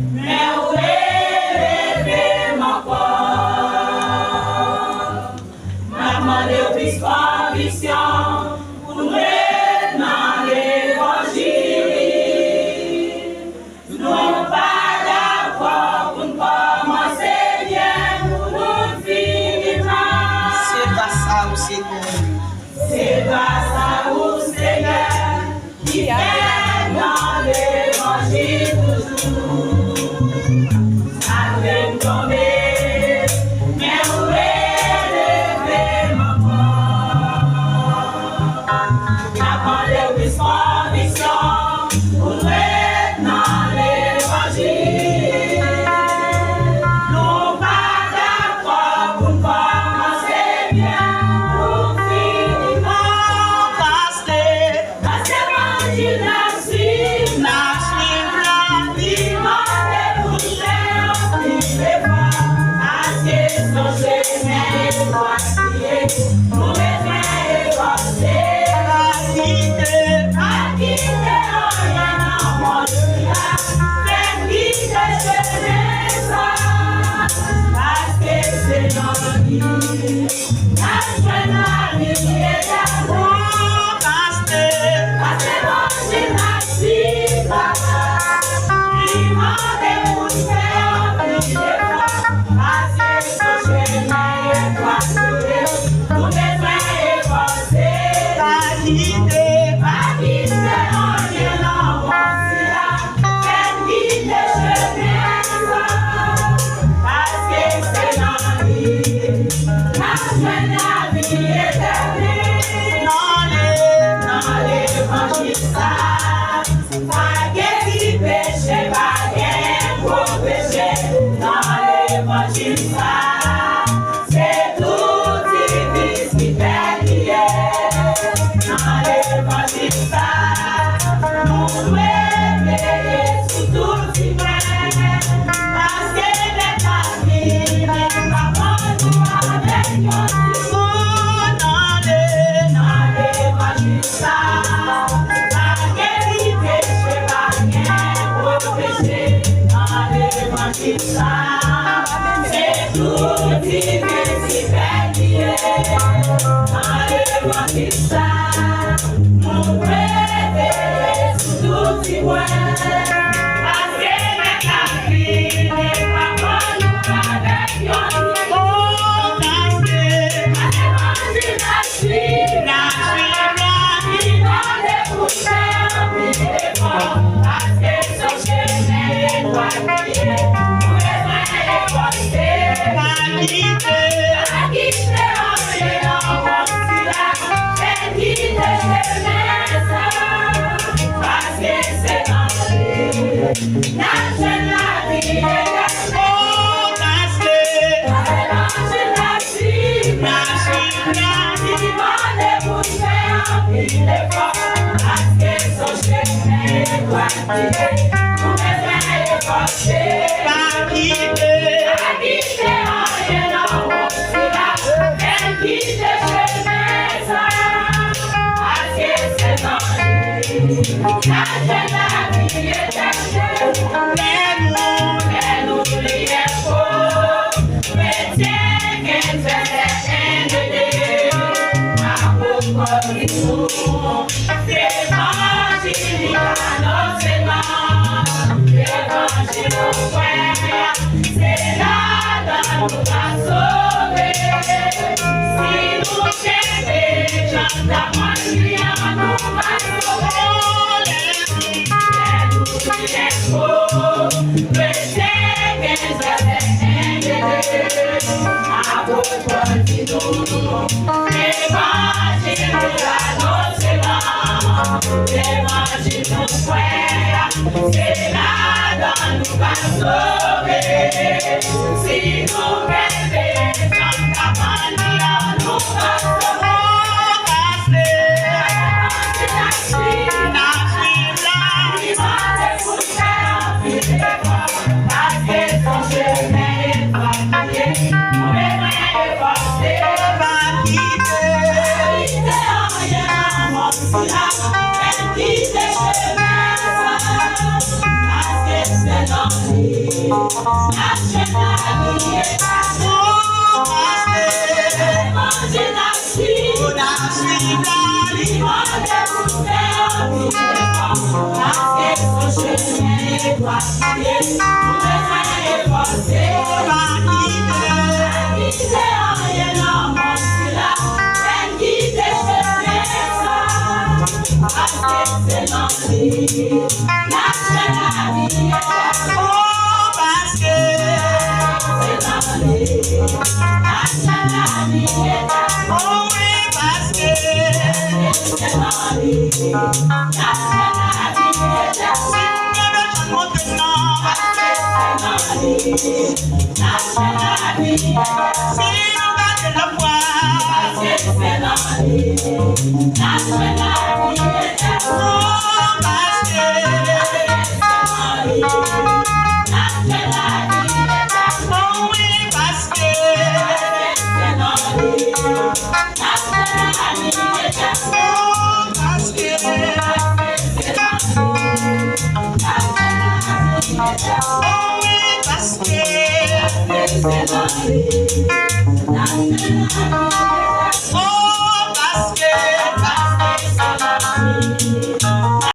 mais où élever mon corps. Maman de plus conviction, pour nous dans l'évangile. Nous pas d'accord pour nous commencer bien, pour nous finir mal. C'est grâce à vous, Seigneur. C'est grâce à vous, Seigneur, qui fait dans l'évangile toujours. Ça vient tomber, mais où élever mon corps. Avant les plus convictions, pour nous dans l'évangile. Nous pas d'accord pour commencer bien, pour finir mal. Parce que l'évangile n'a suivi la vie, m'a débouché en pile fois. Parce que son chemin est droitier, nous besoin efforcer. Pas quitter rien dans mon là, mais quitter chemin ça. Parce que c'est notre vie, la lumière d'amour. Parce que l'évangile n'a suivi la vie, m'a débouché en pile fois. Parce que son chemin est droitier, nous besoin efforcer. Pas quitter rien dans mon là, mais quitter chemin ça. Parce que c'est notre vie, la vie éternelle. Dans l'évangile ça, pas guéri péché, pas guéri pour péché. Dans l'évangile ça, c'est tout divise qui fait lier. Dans l'évangile ça, nous devons veiller sur tout le monde. Parce que les familles, les parents nous avec nous. Dans l'évangile ça, pas guéri péché, pas guéri pour péché. Dans l'évangile ça, c'est tout divise qui fait lier. Dans l'évangile ça, nous devons veiller sur tout le monde. Parce que les familles, les parents nous avec nous. L'évangile n'a suivi la vie, dans les bouchées en pile fois. Parce que son chemin est droitier, nous devons efforcer. Pas quitter rien dans mon là, mais quitter chemin ça. Parce que c'est notre vie, la vie éternelle. Parce que l'évangile n'a suivi la vie, m'a débouché en pile fois. Parce que son chemin est droitier, nous devons efforcer. Pas quitter rien dans mon là, mais quitter chemin ça. Parce que c'est notre vie, la vie éternelle. Mais nous prions pour chrétiens qui fait aider. Pour l'évangile l'évangile au frère, c'est là dans nous va sauver. Si nous chantons, chantons, nous va sauver. Nous prions pour chrétiens qui fait aider. Pour l'évangile l'évangile nous frère, c'est là dans nous va sauver. Si nous rêvons, dans ta manière, nous va sauver. Parce que son chemin est droitier, nous devons efforcer. Quitter chemin, parce que c'est notre vie. Oh,